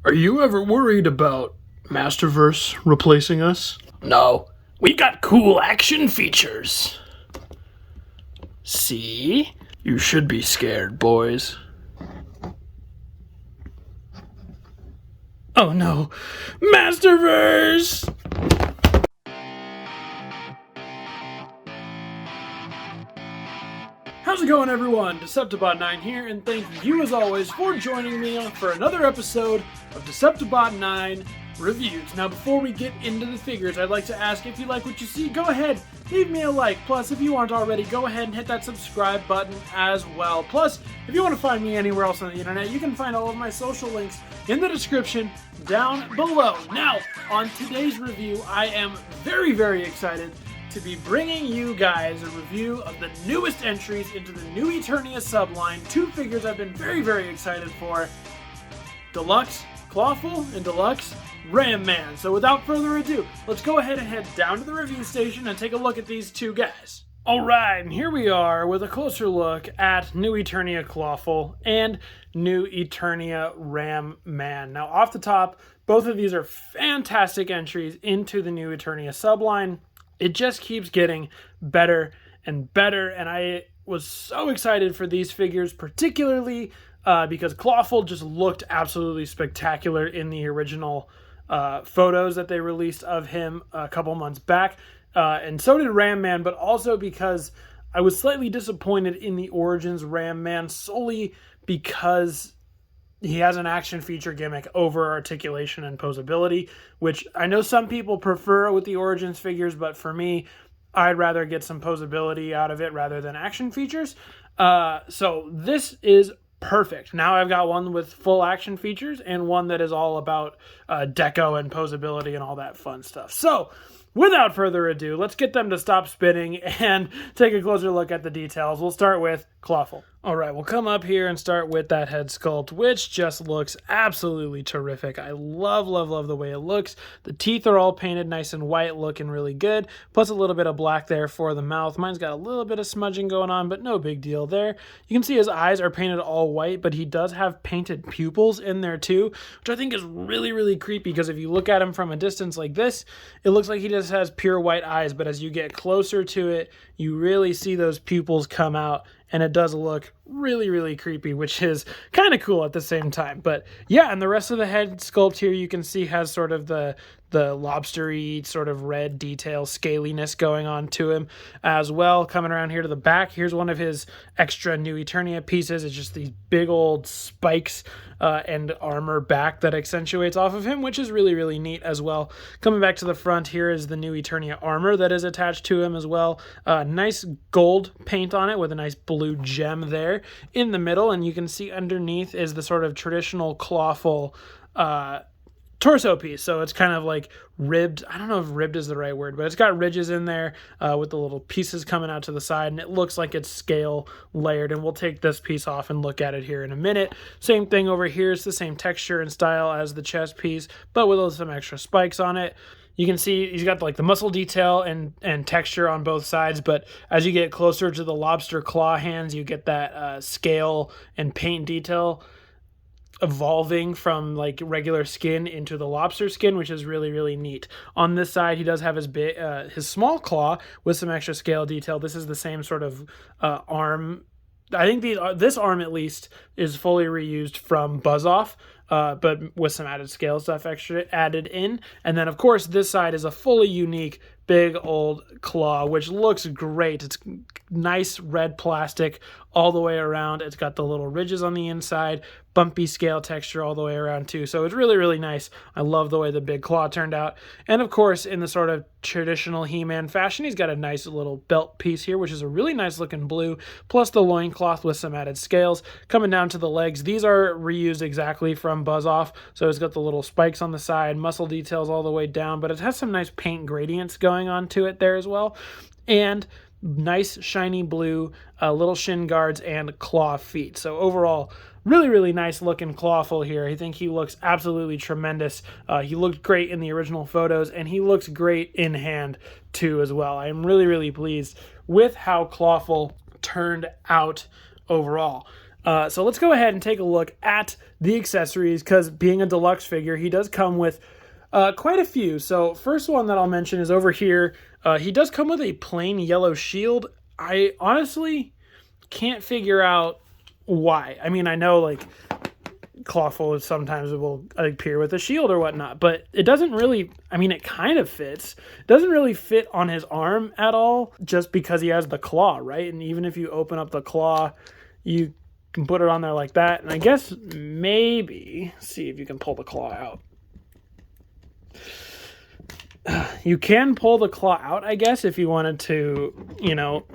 Are you ever worried about Masterverse replacing us? No, we got cool action features. See? You should be scared, boys. Oh no, Masterverse! How's it going, everyone? deceptibot9 here, and thank you as always for joining me for another episode of deceptibot9 Reviews. Now, before we get into the figures, I'd like to ask, if you like what you see, go ahead, leave me a like. Plus, if you aren't already, go ahead and hit that subscribe button as well. Plus, if you want to find me anywhere else on the internet, you can find all of my social links in the description down below. Now, on today's review, I am very, very excited to be bringing you guys a review of the newest entries into the new Eternia subline. Two figures I've been very, very excited for. Deluxe Clawful and Deluxe Ram Man. So without further ado, let's go ahead and head down to the review station and take a look at these two guys. Alright, and here we are with a closer look at new Eternia Clawful and new Eternia Ram Man. Now, off the top, both of these are fantastic entries into the new Eternia subline. It just keeps getting better and better, and I was so excited for these figures, particularly because Clawful just looked absolutely spectacular in the original photos that they released of him a couple months back, and so did Ram Man, but also because I was slightly disappointed in the Origins Ram Man solely because he has an action feature gimmick over articulation and posability, which I know some people prefer with the Origins figures, but for me, I'd rather get some posability out of it rather than action features. So this is perfect. Now I've got one with full action features and one that is all about deco and posability and all that fun stuff. So without further ado, let's get them to stop spinning and take a closer look at the details. We'll start with Clawful. All right, we'll come up here and start with that head sculpt, which just looks absolutely terrific. I love the way it looks. The teeth are all painted nice and white, looking really good. Plus a little bit of black there for the mouth. Mine's got a little bit of smudging going on, but no big deal there. You can see his eyes are painted all white, but he does have painted pupils in there too, which I think is really, really creepy, because if you look at him from a distance like this, it looks like he just has pure white eyes, but as you get closer to it, you really see those pupils come out, and it does look really, really creepy, which is kind of cool at the same time. But yeah, and the rest of the head sculpt here you can see has sort of the lobstery sort of red detail scaliness going on to him as well. Coming around here to the back, here's one of his extra new Eternia pieces. It's just these big old spikes and armor back that accentuates off of him, which is really, really neat as well. Coming back to the front, here is the new Eternia armor that is attached to him as well. Nice gold paint on it with a nice blue gem there in the middle, and you can see underneath is the sort of traditional Clawful torso piece. So it's kind of like ribbed. I don't know if ribbed is the right word, but it's got ridges in there with the little pieces coming out to the side, and it looks like it's scale layered. And we'll take this piece off and look at it here in a minute. Same thing over here. It's the same texture and style as the chest piece, but with some extra spikes on it. You can see he's got like the muscle detail and texture on both sides, but as you get closer to the lobster claw hands, you get that scale and paint detail evolving from like regular skin into the lobster skin, which is really, really neat. On this side, he does have his small claw with some extra scale detail. This is the same sort of arm. I think this arm at least is fully reused from Buzz Off, but with some added scale stuff extra added in. And then of course this side is a fully unique big old claw, which looks great. It's nice red plastic all the way around. It's got the little ridges on the inside, bumpy scale texture all the way around too. So it's really, really nice. I love the way the big claw turned out. And of course, in the sort of traditional He-Man fashion, he's got a nice little belt piece here, which is a really nice looking blue, plus the loincloth with some added scales. Coming down to the legs, these are reused exactly from Buzz Off. So it's got the little spikes on the side, muscle details all the way down, but it has some nice paint gradients going on to it there as well. And nice shiny blue little shin guards and claw feet. So overall, really, really nice looking Clawful here. I think he looks absolutely tremendous. He looked great in the original photos, and he looks great in hand too as well. I'm really, really pleased with how Clawful turned out overall. So let's go ahead and take a look at the accessories, because being a deluxe figure, he does come with quite a few. So first one that I'll mention is over here. He does come with a plain yellow shield. I honestly can't figure out why. I mean, I know like Clawful sometimes it will appear with a shield or whatnot, but it doesn't really, I mean, it kind of fits. It doesn't really fit on his arm at all, just because he has the claw, right? And even if you open up the claw, you can put it on there like that. And I guess maybe, see if you can pull the claw out. You can pull the claw out, I guess, if you wanted to, you know,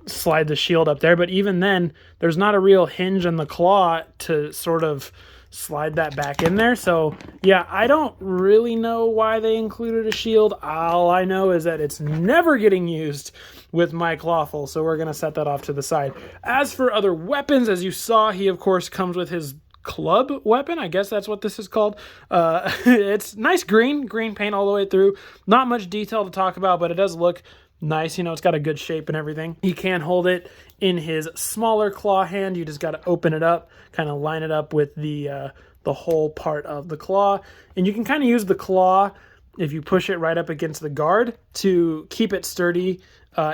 slide the shield up there. But even then, there's not a real hinge in the claw to sort of slide that back in there. So yeah, I don't really know why they included a shield. All I know is that it's never getting used with my Clawful, so we're going to set that off to the side. As for other weapons, as you saw, he of course comes with his club weapon. I guess that's what this is called. It's nice green paint all the way through. Not much detail to talk about, but it does look nice. You know, it's got a good shape and everything. He can hold it in his smaller claw hand. You just got to open it up, kind of line it up with the whole part of the claw. And you can kind of use the claw, if you push it right up against the guard, to keep it sturdy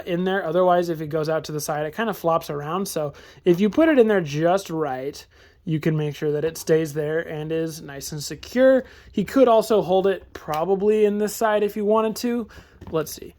in there. Otherwise, if it goes out to the side, it kind of flops around. So if you put it in there just right, you can make sure that it stays there and is nice and secure. He could also hold it probably in this side if you wanted to. Let's see.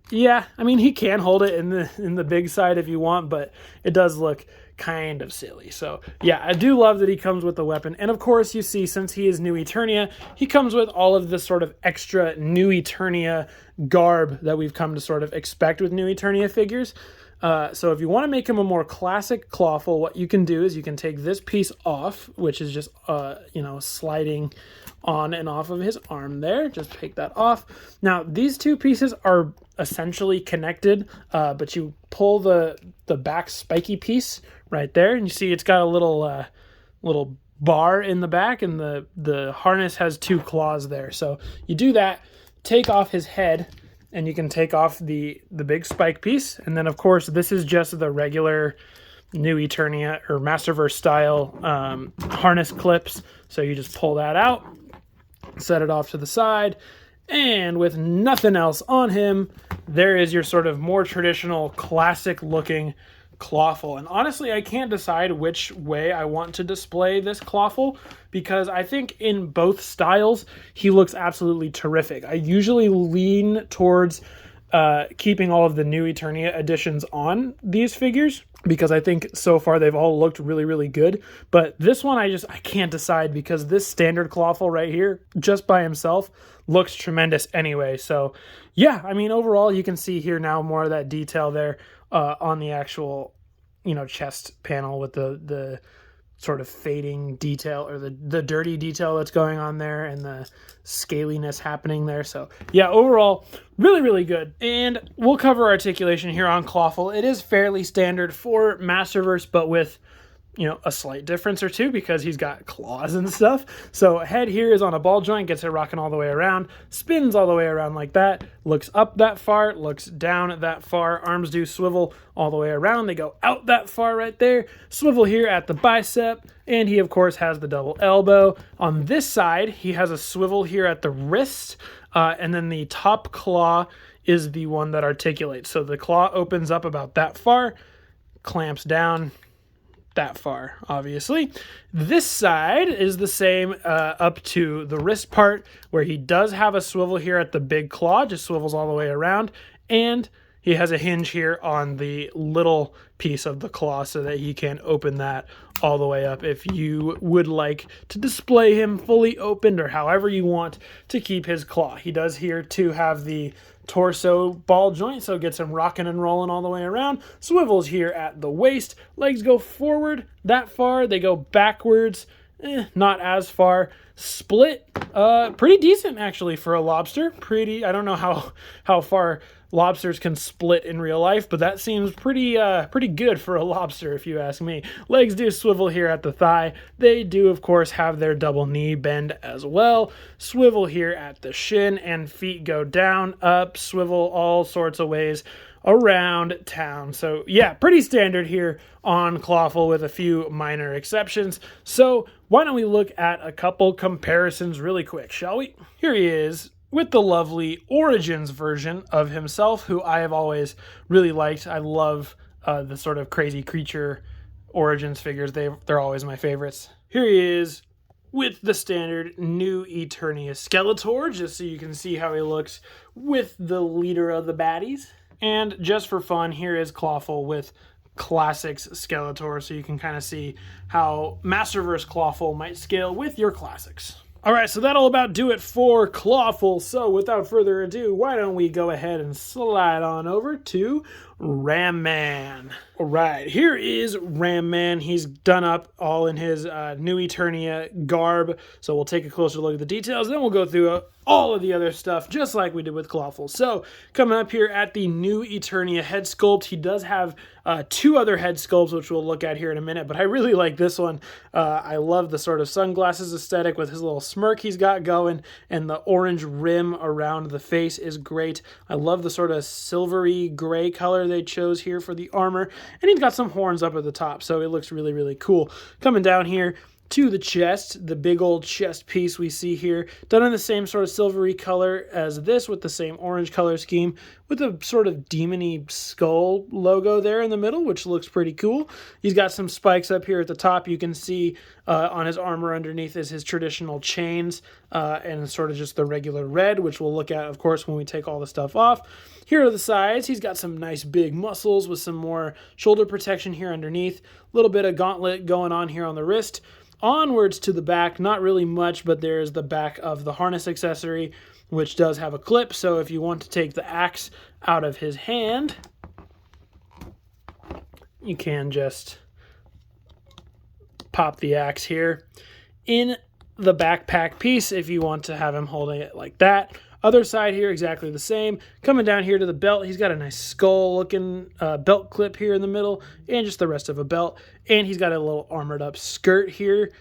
Yeah, I mean, he can hold it in the big side if you want, but it does look kind of silly. So yeah, I do love that he comes with the weapon. And of course, you see, since he is New Eternia, he comes with all of this sort of extra New Eternia garb that we've come to sort of expect with New Eternia figures. So if you want to make him a more classic Clawful, what you can do is you can take this piece off, which is just, you know, sliding on and off of his arm there. Just take that off. Now, these two pieces are essentially connected, but you pull the back spiky piece right there, and you see it's got a little bar in the back, and the harness has two claws there. So you do that, take off his head, and you can take off the big spike piece. And then, of course, this is just the regular New Eternia or Masterverse style harness clips. So you just pull that out, set it off to the side, and with nothing else on him, there is your sort of more traditional, classic-looking Clawful. And honestly, I can't decide which way I want to display this Clawful, because I think in both styles, he looks absolutely terrific. I usually lean towards keeping all of the New Eternia editions on these figures, because I think so far they've all looked really, really good. But this one, I can't decide, because this standard Clawful right here, just by himself, looks tremendous anyway. So yeah, I mean, overall, you can see here now more of that detail there on the actual, you know, chest panel with the sort of fading detail, or the dirty detail that's going on there, and the scaliness happening there. So yeah, overall, really, really good. And we'll cover articulation here on Clawful. It is fairly standard for Masterverse, but with, you know, a slight difference or two, because he's got claws and stuff. So head here is on a ball joint, gets it rocking all the way around, spins all the way around like that, looks up that far, looks down that far, arms do swivel all the way around, they go out that far right there, swivel here at the bicep, and he of course has the double elbow. On this side, he has a swivel here at the wrist, and then the top claw is the one that articulates. So the claw opens up about that far, clamps down that far, obviously. This side is the same up to the wrist part, where he does have a swivel here at the big claw, just swivels all the way around, and he has a hinge here on the little piece of the claw so that he can open that all the way up if you would like to display him fully opened, or however you want to keep his claw. He does here too have the torso ball joint, so it gets him rocking and rolling all the way around. Swivels here at the waist. Legs go forward that far. They go backwards, not as far. Split, pretty decent actually for a lobster. I don't know how far lobsters can split in real life, but that seems pretty good for a lobster, if you ask me. Legs do swivel here at the thigh. They do, of course, have their double knee bend as well. Swivel here at the shin, and feet go down, up, swivel all sorts of ways around town. So yeah, pretty standard here on Clawful with a few minor exceptions. So why don't we look at a couple comparisons really quick, shall we? Here he is with the lovely Origins version of himself, who I have always really liked. I love the sort of crazy creature Origins figures. They're always my favorites. Here he is with the standard new Eternia Skeletor, just so you can see how he looks with the leader of the baddies. And just for fun, here is Clawful with Classics Skeletor, so you can kind of see how Masterverse Clawful might scale with your classics. Alright, so that'll about do it for Clawful, so without further ado, why don't we go ahead and slide on over to Ram Man. Alright, here is Ram Man. He's done up all in his new Eternia garb, so we'll take a closer look at the details, then we'll go through all of the other stuff, just like we did with Clawful. So, coming up here at the new Eternia head sculpt, he does have two other head sculpts, which we'll look at here in a minute, but I really like this one. I love the sort of sunglasses aesthetic with his little smirk he's got going, and the orange rim around the face is great. I love the sort of silvery gray color they chose here for the armor, and he's got some horns up at the top, so it looks really, really cool. Coming down here to the chest, the big old chest piece we see here, done in the same sort of silvery color as this, with the same orange color scheme, with a sort of demony skull logo there in the middle, which looks pretty cool. He's got some spikes up here at the top. You can see on his armor underneath is his traditional chains, and sort of just the regular red, which we'll look at, of course, when we take all the stuff off. Here are the sides. He's got some nice big muscles with some more shoulder protection here underneath. A little bit of gauntlet going on here on the wrist. Onwards to the back, not really much, but there's the back of the harness accessory, which does have a clip, so if you want to take the axe out of his hand, you can just pop the axe here in the backpack piece if you want to have him holding it like that. Other side here, exactly the same. Coming down here to the belt, he's got a nice skull-looking belt clip here in the middle, and just the rest of a belt. And he's got a little armored-up skirt here,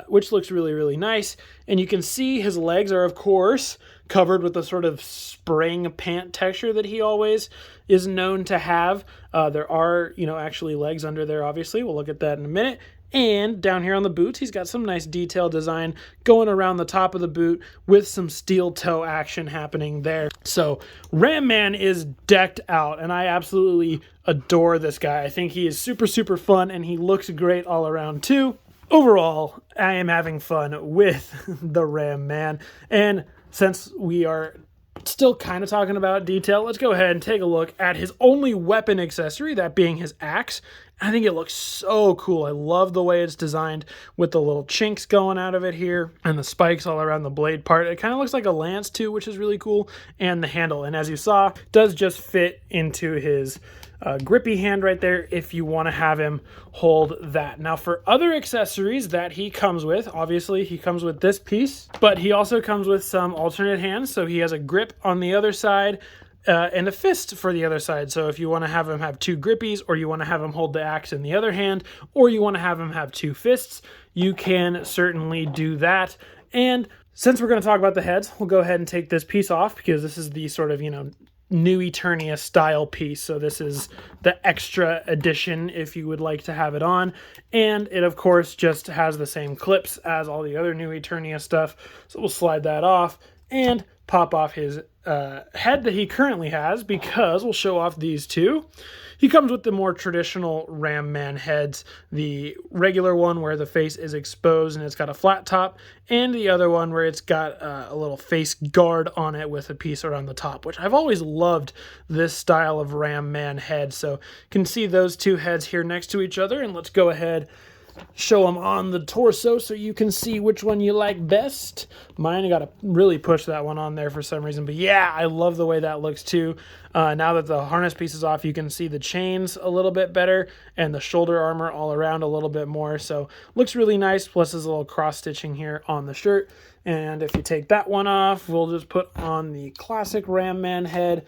which looks really, really nice. And you can see his legs are, of course, covered with the sort of spring pant texture that he always is known to have. There are, actually legs under there, obviously. We'll look at that in a minute. And down here on the boots, he's got some nice detail design going around the top of the boot with some steel toe action happening there. So Ram Man is decked out, and I absolutely adore this guy. I think he is super, super fun, and he looks great all around too. Overall, I am having fun with the Ram Man. And since we are still kind of talking about detail, let's go ahead and take a look at his only weapon accessory, that being his axe. I think it looks so cool. I love the way it's designed with the little chinks going out of it here and the spikes all around the blade part. It kind of looks like a lance too, which is really cool. And the handle, and as you saw, does just fit into his grippy hand right there if you want to have him hold that. Now for other accessories that he comes with, obviously he comes with this piece, but he also comes with some alternate hands. So he has a grip on the other side, and a fist for the other side. So if you want to have him have two grippies, or you want to have him hold the axe in the other hand, or you want to have him have two fists, you can certainly do that. And since we're going to talk about the heads, we'll go ahead and take this piece off, because this is the sort of, new Eternia style piece. So this is the extra edition if you would like to have it on. And it, of course, just has the same clips as all the other new Eternia stuff. So we'll slide that off and pop off his head that he currently has, because we'll show off these two. He comes with the more traditional Ram Man heads, the regular one where the face is exposed and it's got a flat top, and the other one where it's got a little face guard on it with a piece around the top, which I've always loved this style of Ram Man head. So you can see those two heads here next to each other, and let's go ahead show them on the torso so you can see which one you like best. Mine, I gotta really push that one on there for some reason, but yeah, I love the way that looks too. Now that the harness piece is off, you can see the chains a little bit better and the shoulder armor all around a little bit more, so looks really nice. Plus there's a little cross stitching here on the shirt. And if you take that one off, we'll just put on the classic Ram Man head.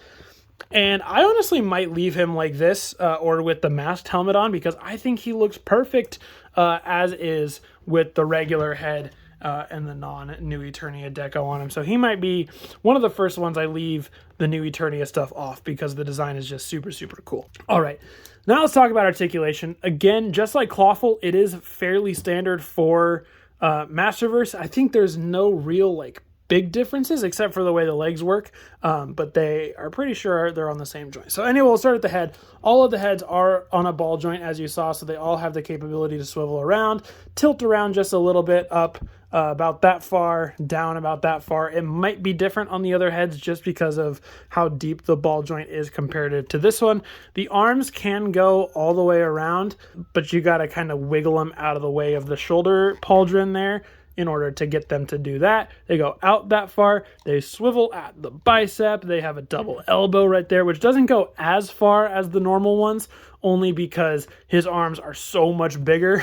And I honestly might leave him like this, or with the masked helmet on, because I think he looks perfect as is with the regular head. and the non-New Eternia deco on him. So he might be one of the first ones I leave the New Eternia stuff off because the design is just super, super cool. All right, now let's talk about articulation. Again, just like Clawful, it is fairly standard for Masterverse. I think there's no real like big differences except for the way the legs work, but they are pretty sure they're on the same joint. So anyway, we'll start at the head. All of the heads are on a ball joint, as you saw, so they all have the capability to swivel around, tilt around just a little bit, up about that far, down about that far. It might be different on the other heads just because of how deep the ball joint is compared to this one. The arms can go all the way around, but you got to kind of wiggle them out of the way of the shoulder pauldron there in order to get them to do that. They go out that far, they swivel at the bicep, they have a double elbow right there, which doesn't go as far as the normal ones, only because his arms are so much bigger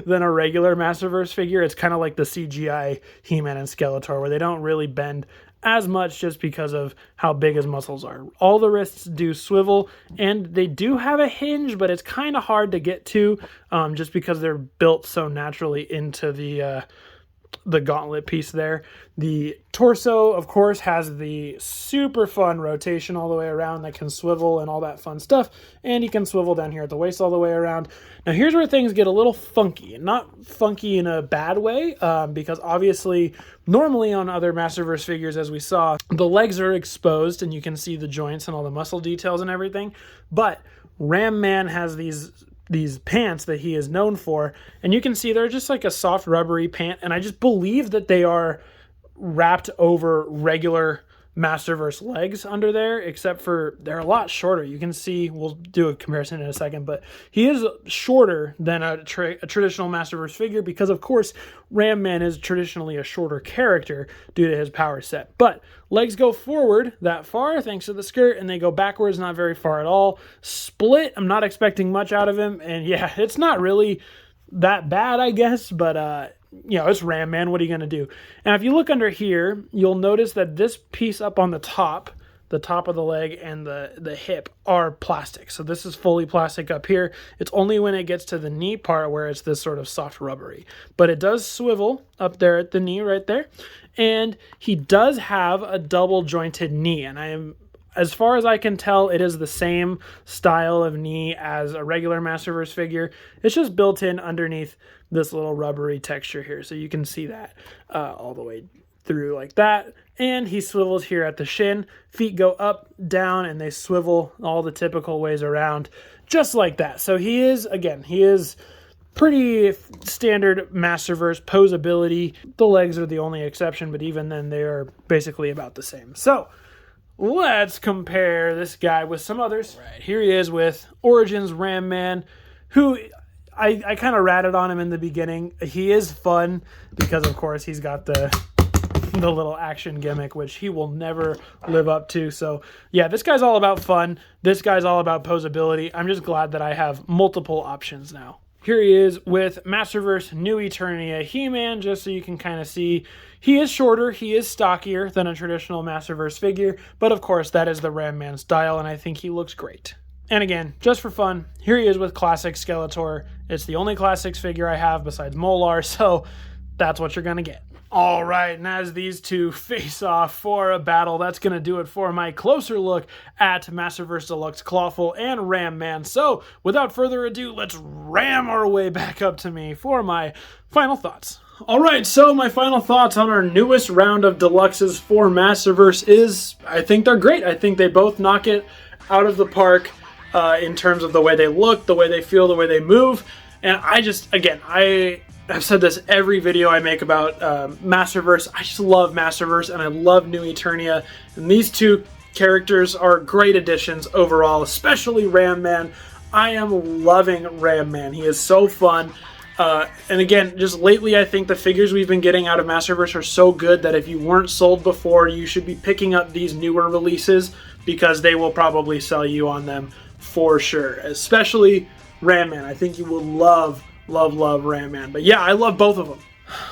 than a regular Masterverse figure. It's kind of like the CGI He-Man and Skeletor, where they don't really bend as much just because of how big his muscles are. All the wrists do swivel, and they do have a hinge, but it's kind of hard to get to just because they're built so naturally into the gauntlet piece there. The torso, of course, has the super fun rotation all the way around that can swivel and all that fun stuff, and you can swivel down here at the waist all the way around. Now here's where things get a little funky, and not funky in a bad way, because obviously normally on other Masterverse figures, as we saw, the legs are exposed and you can see the joints and all the muscle details and everything, but Ram Man has these pants that he is known for, and you can see they're just like a soft rubbery pant, and I just believe that they are wrapped over regular Masterverse legs under there, except for they're a lot shorter. You can see, we'll do a comparison in a second, but he is shorter than a traditional Masterverse figure because, of course, Ram Man is traditionally a shorter character due to his power set. But legs go forward that far thanks to the skirt, and they go backwards not very far at all. Split, I'm not expecting much out of him, and yeah, it's not really that bad, I guess, but you know, it's Ram Man. What are you going to do? And if you look under here, you'll notice that this piece up on the top of the leg and the hip are plastic. So this is fully plastic up here. It's only when it gets to the knee part where it's this sort of soft rubbery. But it does swivel up there at the knee right there. And he does have a double jointed knee. And as far as I can tell, it is the same style of knee as a regular Masterverse figure. It's just built in underneath this little rubbery texture here. So you can see that all the way through like that. And he swivels here at the shin. Feet go up, down, and they swivel all the typical ways around, just like that. So he is pretty standard Masterverse posability. The legs are the only exception, but even then they are basically about the same. So let's compare this guy with some others. Right, here he is with Origins Ram Man, who I kind of ratted on him in the beginning. He is fun because, of course, he's got the little action gimmick, which he will never live up to. So, yeah, this guy's all about fun. This guy's all about posability. I'm just glad that I have multiple options now. Here he is with Masterverse New Eternia He-Man, just so you can kind of see. He is shorter, he is stockier than a traditional Masterverse figure, but of course that is the Ram Man style, and I think he looks great. And again, just for fun, here he is with Classic Skeletor. It's the only Classics figure I have besides Molar, so that's what you're going to get. All right, and as these two face off for a battle, that's going to do it for my closer look at Masterverse Deluxe Clawful and Ram Man. So, without further ado, let's ram our way back up to me for my final thoughts. All right, so my final thoughts on our newest round of Deluxes for Masterverse is, I think they're great. I think they both knock it out of the park in terms of the way they look, the way they feel, the way they move. And I've said this every video I make about Masterverse. I just love Masterverse, and I love New Eternia. And these two characters are great additions overall, especially Ram Man. I am loving Ram Man. He is so fun. And again, just lately, I think the figures we've been getting out of Masterverse are so good that if you weren't sold before, you should be picking up these newer releases because they will probably sell you on them for sure. Especially Ram Man. I think you will love Ram Man. But yeah, I love both of them.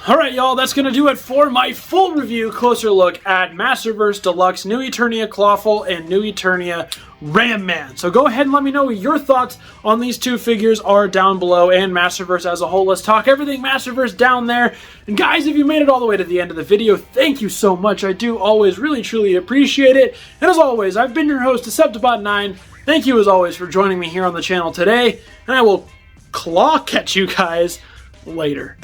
Alright, y'all, that's going to do it for my full review, closer look at Masterverse Deluxe, New Eternia Clawful, and New Eternia Ram Man. So go ahead and let me know what your thoughts on these two figures are down below, and Masterverse as a whole. Let's talk everything Masterverse down there. And guys, if you made it all the way to the end of the video, thank you so much. I do always really, truly appreciate it. And as always, I've been your host, deceptibot9. Thank you as always for joining me here on the channel today, and I will claw catch you guys later.